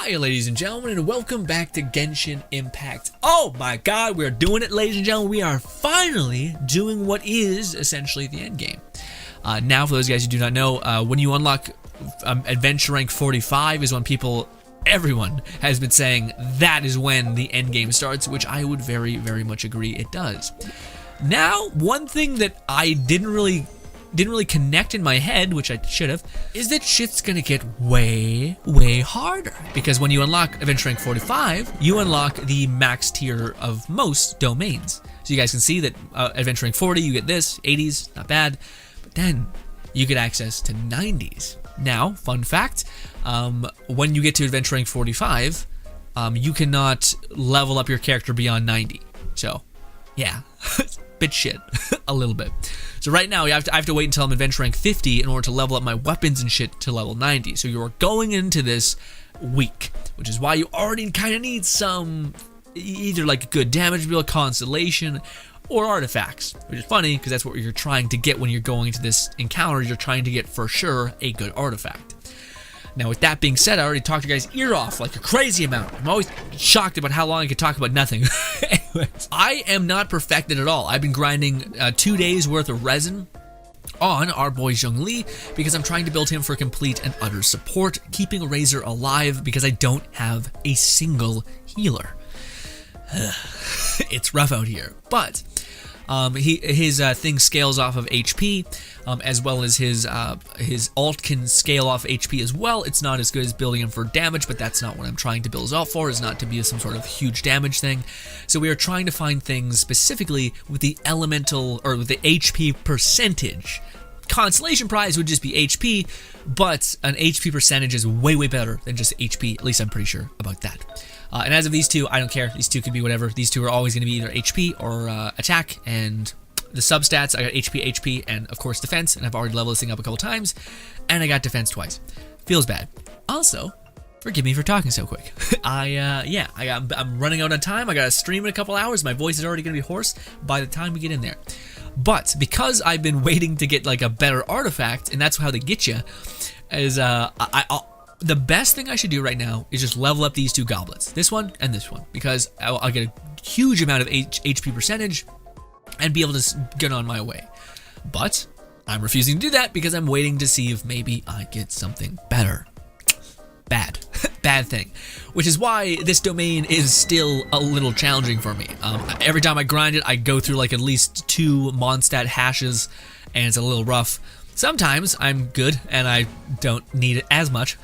Hi ladies and gentlemen, and welcome back to Genshin Impact. Oh my god, we're doing it, ladies and gentlemen. We are finally doing what is essentially the endgame. Now, for those guys who do not know, when you unlock adventure rank 45 is when everyone has been saying that is when the endgame starts, which I would very, very much agree it does. Now, one thing that I didn't really connect in my head, which I should have, is that shit's gonna get way, way harder. Because when you unlock adventure rank 45, you unlock the max tier of most domains. So you guys can see that adventure rank 40, you get this, 80s, not bad. But then you get access to 90s. Now, fun fact, when you get to adventure rank 45, you cannot level up your character beyond 90. So, yeah, bit shit, a little bit. So right now, I have to wait until I'm adventure rank 50 in order to level up my weapons and shit to level 90. So you're going into this weak, which is why you already kind of need some, either like a good damage build, constellation, or artifacts. Which is funny, because that's what you're trying to get when you're going into this encounter. You're trying to get, for sure, a good artifact. Now, with that being said, I already talked your guys' ear off like a crazy amount. I'm always shocked about how long I could talk about nothing. Anyways, I am not perfected at all. I've been grinding 2 days worth of resin on our boy Zhongli because I'm trying to build him for complete and utter support, keeping Razor alive because I don't have a single healer. It's rough out here, but his thing scales off of HP, as well as his alt can scale off HP as well. It's not as good as building him for damage, but that's not what I'm trying to build his alt for, is not to be some sort of huge damage thing. So we are trying to find things specifically with the elemental, or with the HP percentage. Constellation prize would just be HP, but an HP percentage is way, way better than just HP. At least I'm pretty sure about that. And as of these two, I don't care. These two could be whatever. These two are always going to be either HP or attack. And the substats, I got HP, and of course defense. And I've already leveled this thing up a couple times. And I got defense twice. Feels bad. Also, forgive me for talking so quick. I'm running out of time. I got to stream in a couple hours. My voice is already going to be hoarse by the time we get in there. But because I've been waiting to get like a better artifact, and that's how they get you, is the best thing I should do right now is just level up these two goblets, this one and this one, because I'll get a huge amount of HP percentage and be able to get on my way. But I'm refusing to do that because I'm waiting to see if maybe I get something better. Bad. Bad thing. Which is why this domain is still a little challenging for me. Every time I grind it, I go through like at least 2 Mondstadt hashes, and it's a little rough. Sometimes I'm good and I don't need it as much.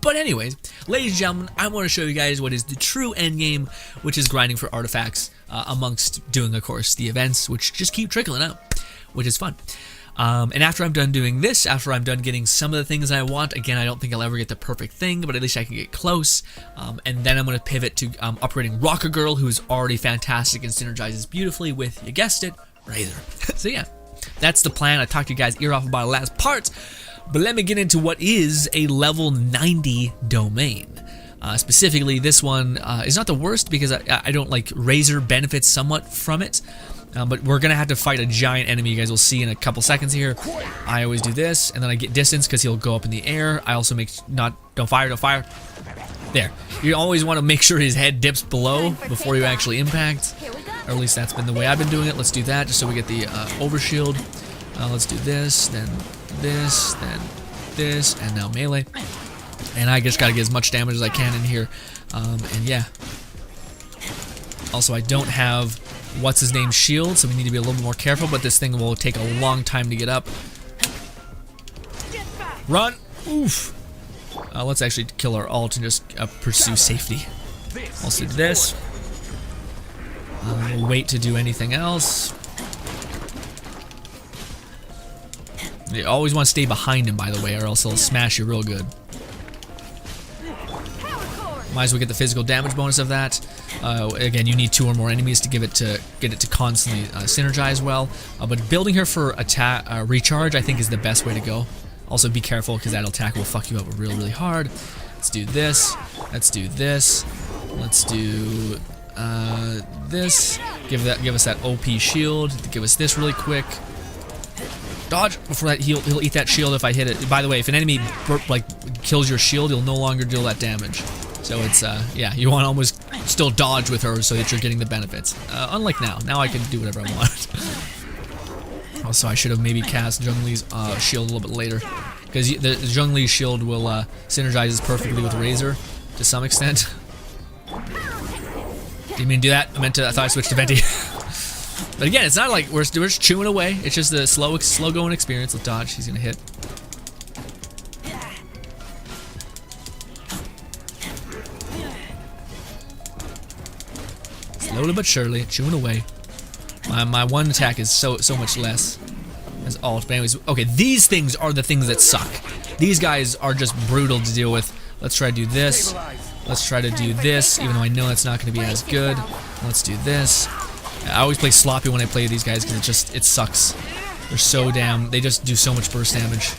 But anyways, ladies and gentlemen, I want to show you guys what is the true endgame, which is grinding for artifacts amongst doing, of course, the events, which just keep trickling out, which is fun. And after I'm done doing this, after I'm done getting some of the things I want, again, I don't think I'll ever get the perfect thing, but at least I can get close. And then I'm going to pivot to upgrading Rocket Girl, who's already fantastic and synergizes beautifully with, you guessed it, Razor. So yeah. That's the plan. I talked to you guys ear off about the last part, but let me get into what is a level 90 domain. Specifically, this one is not the worst because I don't like Razor benefits somewhat from it, but we're gonna have to fight a giant enemy. You guys will see in a couple seconds here. I always do this, and then I get distance because he'll go up in the air. I also make don't fire. There. You always want to make sure his head dips below before you actually impact. Or at least that's been the way I've been doing it. Let's do that just so we get the overshield. Let's do this, then this, and now melee. And I just gotta get as much damage as I can in here. And yeah. Also, I don't have what's-his-name shield, so we need to be a little bit more careful, but this thing will take a long time to get up. Run! Oof! Let's actually kill our ult and just pursue safety. Also do this. We'll wait to do anything else. You always want to stay behind him, by the way, or else he'll smash you real good. Might as well get the physical damage bonus of that. Again, you need 2 or more enemies to get it to constantly synergize well. But building her for attack recharge, I think, is the best way to go. Also, be careful because that attack will fuck you up really, really hard. Let's do this. Let's do this. Let's do this. Give us that OP shield. Give us this really quick. Dodge before that. He'll eat that shield if I hit it. By the way, if an enemy kills your shield, you'll no longer deal that damage. So it's, yeah, you want to almost still dodge with her so that you're getting the benefits. Unlike now. Now I can do whatever I want. Also, I should have maybe cast Zhongli's shield a little bit later. Because the Zhongli's shield will synergizes perfectly with Razor to some extent. Didn't mean to do that. I thought I switched to Venti. But again, it's not like we're just chewing away. It's just a slow going experience with dodge. He's gonna hit. Slowly but surely, chewing away. My one attack is so much less as alt. But anyways, okay, these things are the things that suck. These guys are just brutal to deal with. Let's try to do this. Let's try to do this, even though I know it's not going to be as good. Let's do this. I always play sloppy when I play these guys because it sucks. They're so damn, they just do so much burst damage.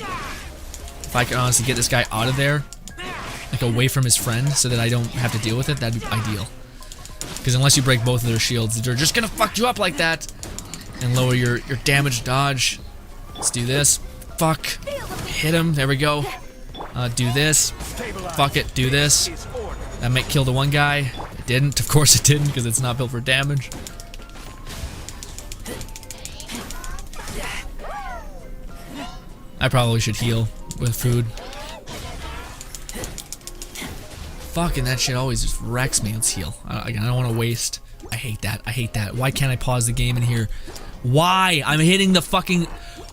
If I could honestly get this guy out of there, like away from his friend, so that I don't have to deal with it, that'd be ideal. Because unless you break both of their shields, they're just gonna fuck you up like that and lower your damage dodge. Let's do this. Fuck. Hit him. There we go. Do this. Fuck it. Do this. That might kill the one guy. It didn't. Of course it didn't, because it's not built for damage. I probably should heal with food. Fucking that shit always just wrecks me. Let's heal. Again, I don't want to waste. I hate that. I hate that. Why can't I pause the game in here? Why? I'm hitting the fucking...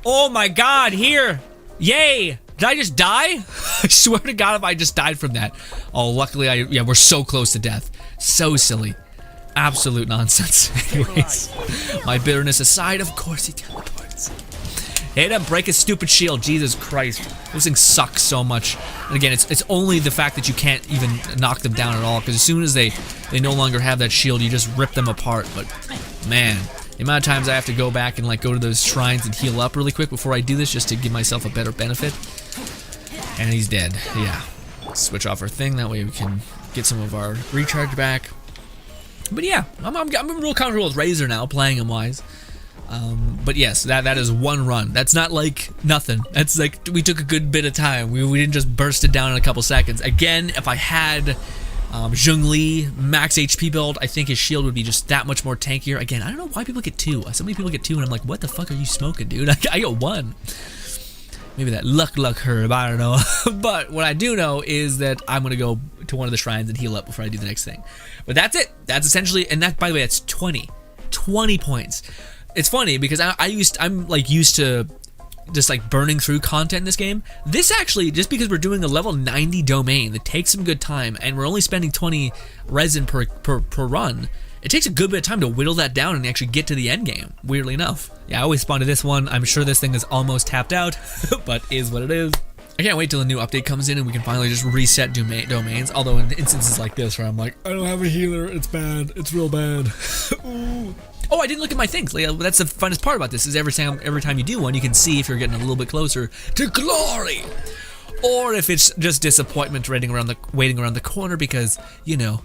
Oh my god, here! Yay! Did I just die? I swear to god if I just died from that. Oh, luckily yeah, we're so close to death. So silly. Absolute nonsense. Anyways, my bitterness aside, of course he teleports. Hit him, break his stupid shield. Jesus Christ. Those things suck so much. And again, it's only the fact that you can't even knock them down at all, because as soon as they no longer have that shield, you just rip them apart. But man, the amount of times I have to go back and like go to those shrines and heal up really quick before I do this just to give myself a better benefit. And he's dead. Yeah. Switch off our thing, that way we can get some of our recharge back. But yeah, I'm real comfortable with Razor now, playing him wise. But yes, that is one run. That's not like nothing. That's like we took a good bit of time. We didn't just burst it down in a couple seconds. Again, if I had Zhongli max HP build, I think his shield would be just that much more tankier. Again, I don't know why people get 2. So many people get 2, and I'm like, what the fuck are you smoking, dude? I got 1. Maybe that luck herb, I don't know. But what I do know is that I'm gonna go to one of the shrines and heal up before I do the next thing. But that's it. That's essentially, and that, by the way, that's 20 points. It's funny because I'm like used to just like burning through content in this game. This actually, just because we're doing a level 90 domain that takes some good time, and we're only spending 20 resin per run, it takes a good bit of time to whittle that down and actually get to the end game, weirdly enough. Yeah, I always spawn to this one. I'm sure this thing is almost tapped out, but is what it is. I can't wait till the new update comes in and we can finally just reset domains, although in instances like this where I'm like, I don't have a healer, it's bad, it's real bad. Ooh. Oh, I didn't look at my things. That's the funnest part about this, is every time you do one, you can see if you're getting a little bit closer to glory, or if it's just disappointment waiting around the corner, because, you know,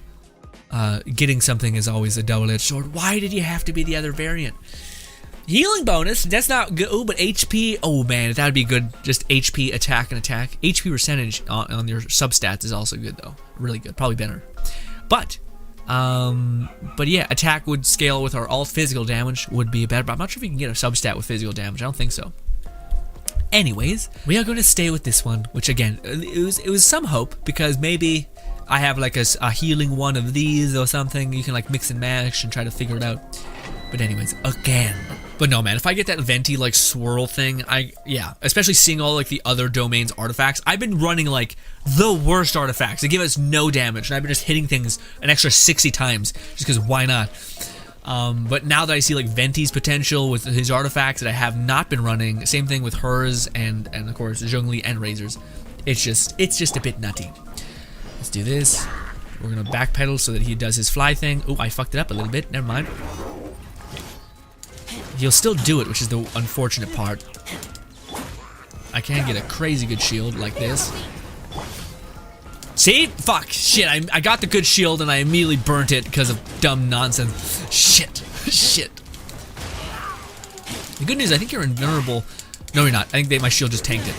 getting something is always a double-edged sword. Why did you have to be the other variant? Healing bonus, that's not good. Oh, but HP, oh man, that would be good. Just HP, attack, and attack. HP percentage on your substats is also good, though. Really good, probably better. But yeah, attack would scale with our alt. Physical damage would be better, but I'm not sure if you can get a substat with physical damage. I don't think so. Anyways, we are going to stay with this one, which again, it was some hope, because maybe I have like a healing one of these or something. You can like mix and match and try to figure it out. But anyways, again. But no, man, if I get that Venti like swirl thing, yeah, especially seeing all like the other domains artifacts. I've been running like the worst artifacts. They give us no damage, and I've been just hitting things an extra 60 times just because why not? But now that I see like Venti's potential with his artifacts that I have not been running, same thing with hers and of course Zhongli and Razor's, it's just a bit nutty. Let's do this. We're gonna backpedal so that he does his fly thing. Oh, I fucked it up a little bit. Never mind. He'll still do it, which is the unfortunate part. I can't get a crazy good shield like this. See? Fuck. Shit. I got the good shield and I immediately burnt it because of dumb nonsense. Shit. Shit. The good news, I think you're invulnerable. No, you're not. I think my shield just tanked it.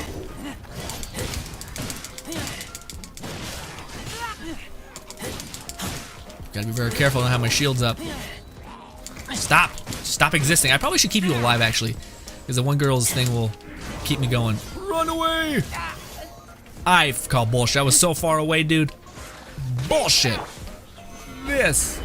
Gotta be very careful on how my shield's up. Stop! Stop existing. I probably should keep you alive, actually. Because the one girl's thing will keep me going. Run away! I call bullshit. I was so far away, dude. Bullshit! This!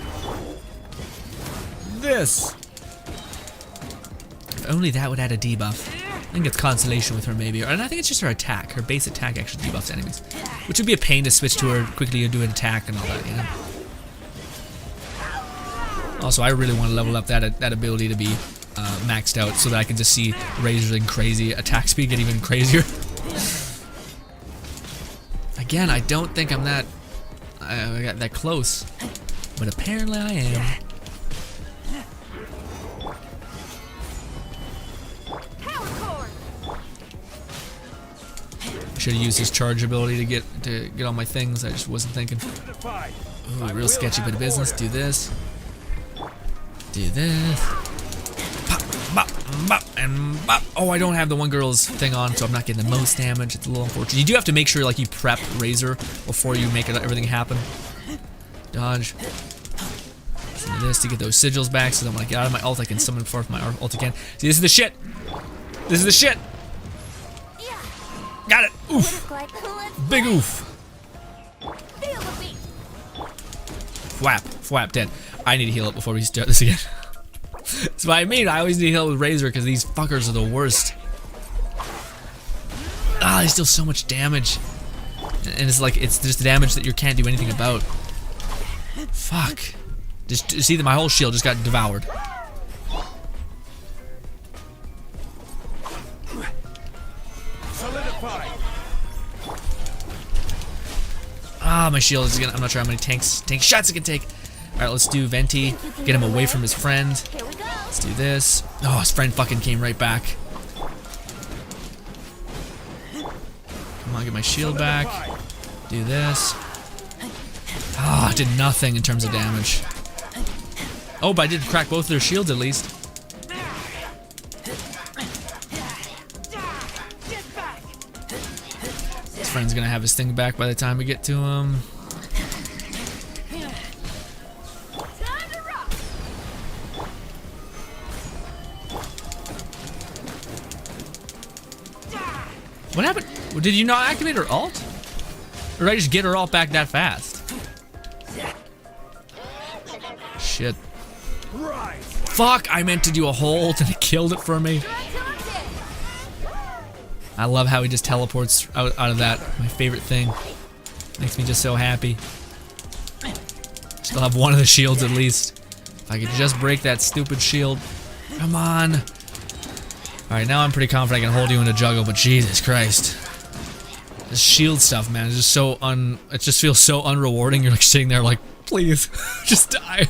If only that would add a debuff. I think it's consolation with her, maybe. And I think it's just her attack. Her base attack actually debuffs enemies. Which would be a pain to switch to her quickly and do an attack and all that, you know? Also, I really want to level up that ability to be maxed out so that I can just see Razor's and crazy attack speed get even crazier. Again, I don't think I'm that I got that close, but apparently I am. I should have used his charge ability to get all my things. I just wasn't thinking. Ooh, real sketchy bit of business. Do this. Do this. Pop, bop, bop, and bop. Oh, I don't have the one girl's thing on, so I'm not getting the most damage. It's a little unfortunate. You do have to make sure like you prep Razor before you make everything happen. Dodge. Listen to this to get those sigils back, so that when I get out of my ult, I can summon forth my ult again. See, this is the shit. This is the shit. Got it. Oof. Big oof. Flap. Flap dead. I need to heal up before we start this again. That's what I mean. I always need to heal with Razor because these fuckers are the worst. Ah, they deal so much damage. And it's like, it's just damage that you can't do anything about. Fuck. Just see that my whole shield just got devoured. Ah, my shield is gonna. I'm not sure how many tank shots it can take. All right, let's do Venti. Get him away from his friend. Let's do this. Oh, his friend fucking came right back. Come on, get my shield back. Do this. Ah, did nothing in terms of damage. Oh, but I did crack both of their shields at least. His friend's gonna have his thing back by the time we get to him. What happened? Did you not activate her ult? Or did I just get her ult back that fast? Shit. Fuck, I meant to do a hold and it killed it for me. I love how he just teleports out of that. My favorite thing. Makes me just so happy. Still have one of the shields at least. If I could just break that stupid shield. Come on. Alright, now I'm pretty confident I can hold you in a juggle, but Jesus Christ. This shield stuff, man, is just so it just feels so unrewarding. You're like sitting there like, please, just die.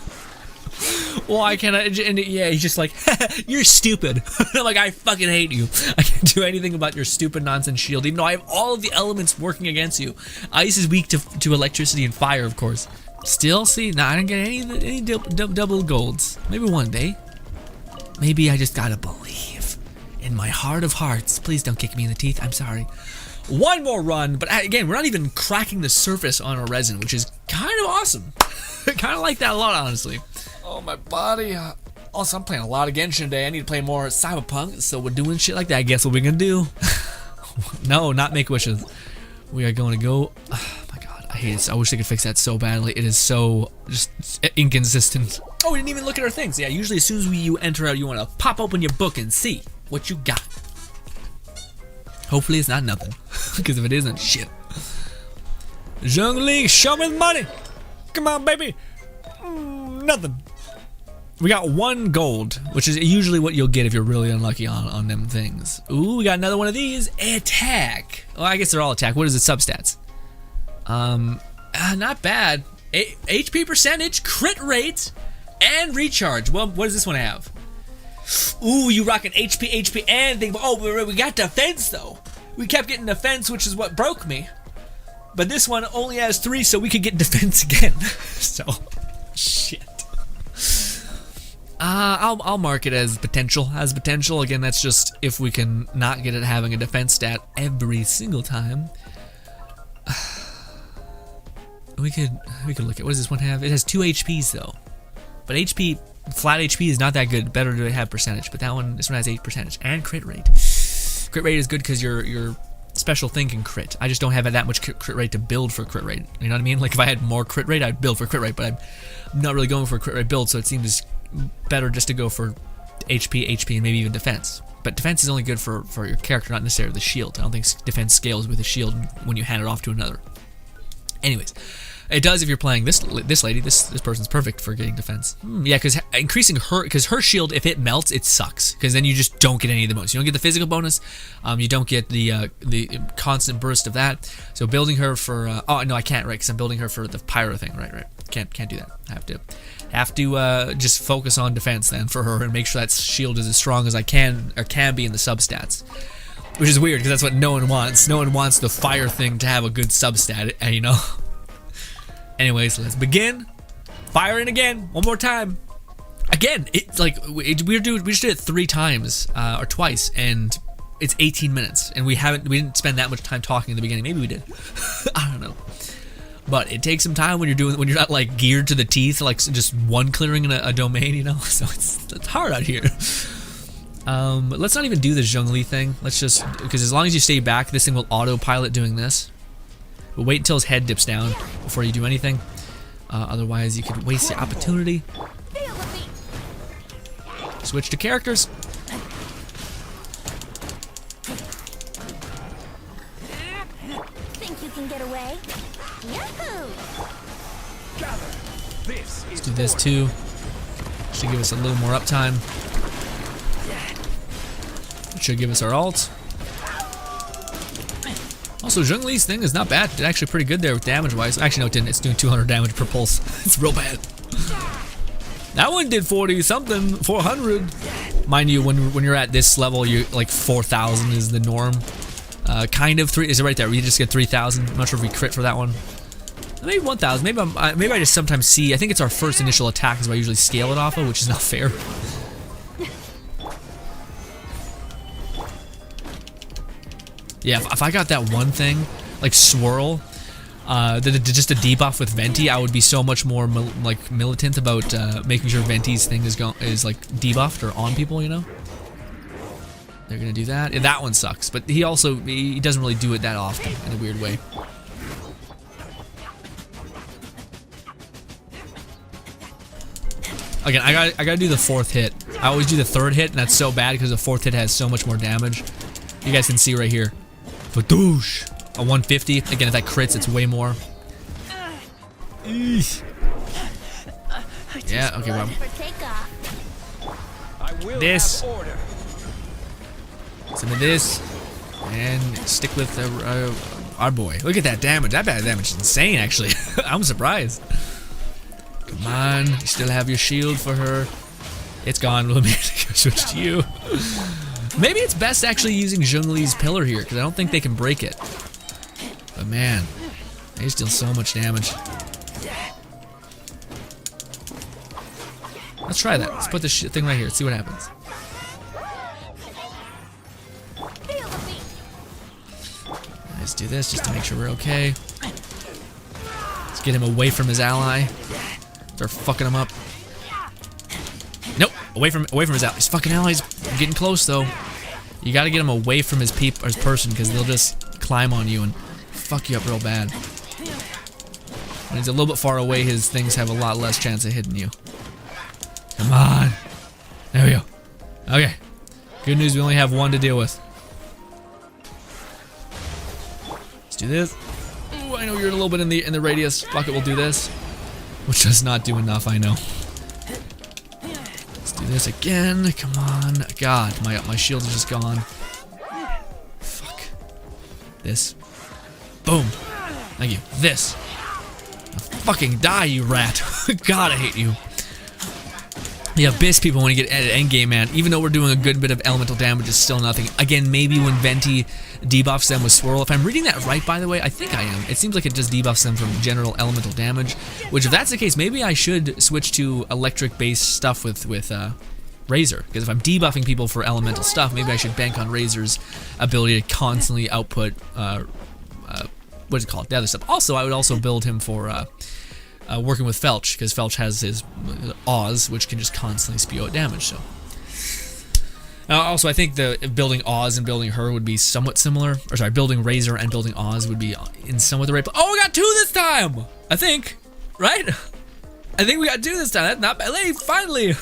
Why can't I? And yeah, he's just like, you're stupid. I'm like, I fucking hate you. I can't do anything about your stupid nonsense shield, even though I have all of the elements working against you. Ice is weak to electricity and fire, of course. Still, see, nah, I didn't get any double golds. Maybe one day. Maybe I just gotta believe. In my heart of hearts. Please don't kick me in the teeth. I'm sorry. One more run, but again, we're not even cracking the surface on our resin, which is kind of awesome. Kind of like that a lot, honestly. Oh, my body. Also, I'm playing a lot of Genshin today. I need to play more Cyberpunk, so we're doing shit like that. Guess what we're gonna do? No, not make wishes. We are going to go. Oh, my God, I hate it. I wish they could fix that so badly. It is so just inconsistent. Oh, we didn't even look at our things. Yeah, usually as soon as you enter out, you want to pop open your book and see what you got. Hopefully it's not nothing, because if it isn't, shit. Zhongli, show me the money. Come on, baby. Nothing. We got 1 gold, which is usually what you'll get if you're really unlucky on them things. Ooh, we got another one of these. Attack. Oh, I guess they're all attack. What is the substats? Not bad. HP percentage, crit rate, and recharge. Well, what does this one have? Ooh, you rocking HP, and thing. Oh, we got defense though. We kept getting defense, which is what broke me. But this one only has 3, so we could get defense again. So, shit. I'll mark it as potential. Again, that's just if we can not get it having a defense stat every single time. we could look at, what does this one have? It has 2 HPs though, but HP, flat HP is not that good. Better to have percentage, but this one has 8 percentage and crit rate. Crit rate is good because your special thing can crit. I just don't have that much crit rate to build for crit rate. You know what I mean? Like if I had more crit rate, I'd build for crit rate, but I'm not really going for a crit rate build, so it seems better just to go for HP, and maybe even defense. But defense is only good for your character, not necessarily the shield. I don't think defense scales with a shield when you hand it off to another. Anyways, it does if you're playing this lady. This person's perfect for getting defense. Yeah, because increasing her shield, if it melts, it sucks. Because then you just don't get any of the bonus. You don't get the physical bonus. You don't get the constant burst of that. So building her for oh no, I can't, right? Because I'm building her for the pyro thing. Right. Can't do that. I have to just focus on defense then for her and make sure that shield is as strong as I can be in the substats. Which is weird because that's what no one wants. No one wants the fire thing to have a good substat, you know. Anyways, let's begin. Firing again, one more time. Again, it's like we just did it 3 times or twice, and it's 18 minutes, and we didn't spend that much time talking in the beginning. Maybe we did. I don't know. But it takes some time when you're not like geared to the teeth, like just one clearing in a domain, you know. So it's hard out here. Let's not even do the Zhongli thing. Let's just, because as long as you stay back, this thing will autopilot doing this. But wait until his head dips down before you do anything. Otherwise, you could waste your opportunity. Switch to characters. Think you can get away? Yahoo! Let's do this too. Should give us a little more uptime. Should give us our ult. Also, Zhongli's thing is not bad. It's actually pretty good there with damage-wise. Actually, no, it didn't. It's doing 200 damage per pulse. It's real bad. That one did 40-something, 400. Mind you, when you're at this level, you like 4,000 is the norm. Kind of 3. Is it right there? We just get 3,000. I'm not sure if we crit for that one. Maybe 1,000. Maybe I just sometimes see. I think it's our first initial attack is what I usually scale it off of, which is not fair. Yeah, if I got that one thing, like swirl, just a debuff with Venti, I would be so much more militant about making sure Venti's thing is like debuffed or on people, you know. They're gonna do that. Yeah, that one sucks, but he doesn't really do it that often in a weird way. Again, I gotta do the 4th hit. I always do the 3rd hit, and that's so bad because the 4th hit has so much more damage. You guys can see right here. Fadoosh! A 150. Again, if that crits, it's way more. Eesh. Yeah, okay, well. This. Some of this. And stick with our boy. Look at that damage. That bad damage is insane, actually. I'm surprised. Come on. You still have your shield for her. It's gone. Let me switch to you. Maybe it's best actually using Zhongli's pillar here, because I don't think they can break it. But man, they deal so much damage. Let's try that. Let's put this thing right here. Let's see what happens. Let's do this just to make sure we're okay. Let's get him away from his ally. Start fucking him up. Nope, away from his allies. Fucking allies. I'm getting close though. You gotta get him away from his person, because they'll just climb on you and fuck you up real bad. When he's a little bit far away, his things have a lot less chance of hitting you. Come on. There we go. Okay. Good news, we only have one to deal with. Let's do this. Ooh, I know you're a little bit in the radius. Fuck it, we'll do this. Which does not do enough, I know. Do this again. Come on. God, my shield is just gone. Fuck. This. Boom. Thank you. This. Now fucking die, you rat. God, I hate you. The Abyss people, when you get at endgame, man, even though we're doing a good bit of elemental damage, it's still nothing. Again, maybe when Venti debuffs them with Swirl. If I'm reading that right, by the way, I think I am. It seems like it just debuffs them from general elemental damage, which if that's the case, maybe I should switch to electric-based stuff with Razor, because if I'm debuffing people for elemental stuff, maybe I should bank on Razor's ability to constantly output what's it called? The other stuff. Also, I would also build him for working with Felch, because Felch has his Oz, which can just constantly spew out damage. So. Also, I think the building Oz and building her would be somewhat similar. Or sorry, building Razor and building Oz would be in somewhat the right. Oh, we got 2 this time. I think, right? I think we got 2 this time. That's not bad. Hey, finally.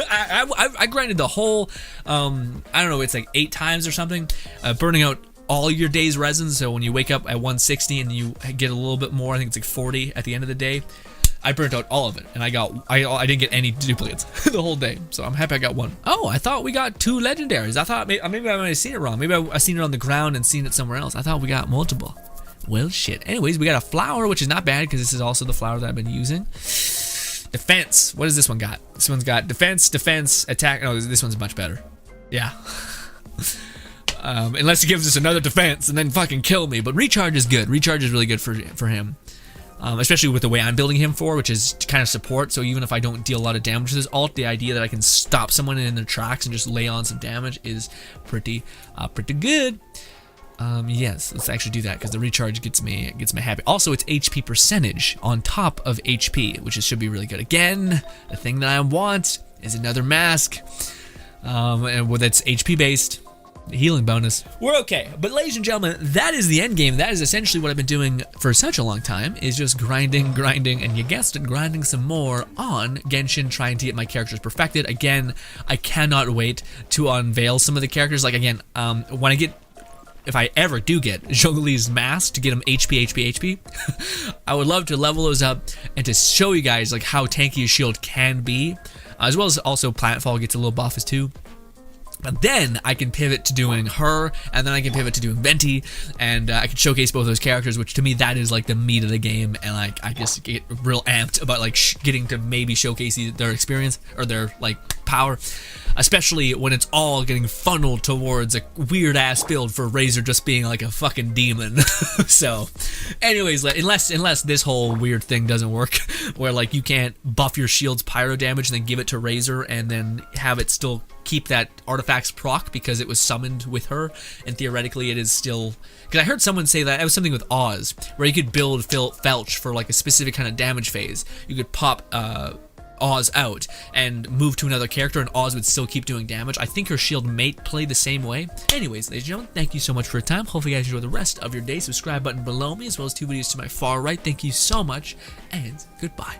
I grinded the whole. I don't know. It's like 8 times or something. Burning out all your day's resin. So when you wake up at 160 and you get a little bit more, I think it's like 40 at the end of the day. I burnt out all of it, and I didn't get any duplicates the whole day, so I'm happy I got 1. Oh, I thought we got 2 legendaries. I thought maybe I might have seen it wrong. Maybe I seen it on the ground and seen it somewhere else. I thought we got multiple. Well, shit. Anyways, we got a flower, which is not bad because this is also the flower that I've been using. Defense. What does this one got? This one's got defense, attack. Oh, this one's much better. Yeah. Unless he gives us another defense and then fucking kill me. But recharge is good. Recharge is really good for him. Especially with the way I'm building him for, which is kind of support. So even if I don't deal a lot of damage with this ult, the idea that I can stop someone in their tracks and just lay on some damage is pretty good. Yes, let's actually do that because the recharge gets me happy. Also, it's HP percentage on top of HP, which should be really good. Again, the thing that I want is another mask, and that's HP based. Healing bonus. We're okay. But ladies and gentlemen, that is the end game. That is essentially what I've been doing for such a long time, is just grinding, and you guessed it, grinding some more on Genshin, trying to get my characters perfected. Again, I cannot wait to unveil some of the characters. Like, again, if I ever do get Zhongli's mask to get him HP, I would love to level those up and to show you guys like how tanky his shield can be, as well as also Planetfall gets a little buff as too. But then I can pivot to doing her, and then I can pivot to doing Venti, and I can showcase both those characters, which to me that is like the meat of the game, and like I just get real amped about like getting to maybe showcase their experience or their like power, especially when it's all getting funneled towards a weird ass build for Razor just being like a fucking demon. So, anyways, unless this whole weird thing doesn't work, where like you can't buff your shield's pyro damage and then give it to Razor and then have it still keep that artifact's proc because it was summoned with her, and theoretically it is still, because I heard someone say that it was something with Oz where you could build Felch for like a specific kind of damage phase. You could pop Oz out and move to another character and Oz would still keep doing damage. I think her shield may play the same way. Anyways, ladies and gentlemen, thank you so much for your time. Hopefully you guys enjoy the rest of your day. Subscribe button below me as well as 2 videos to my far right. Thank you so much and goodbye.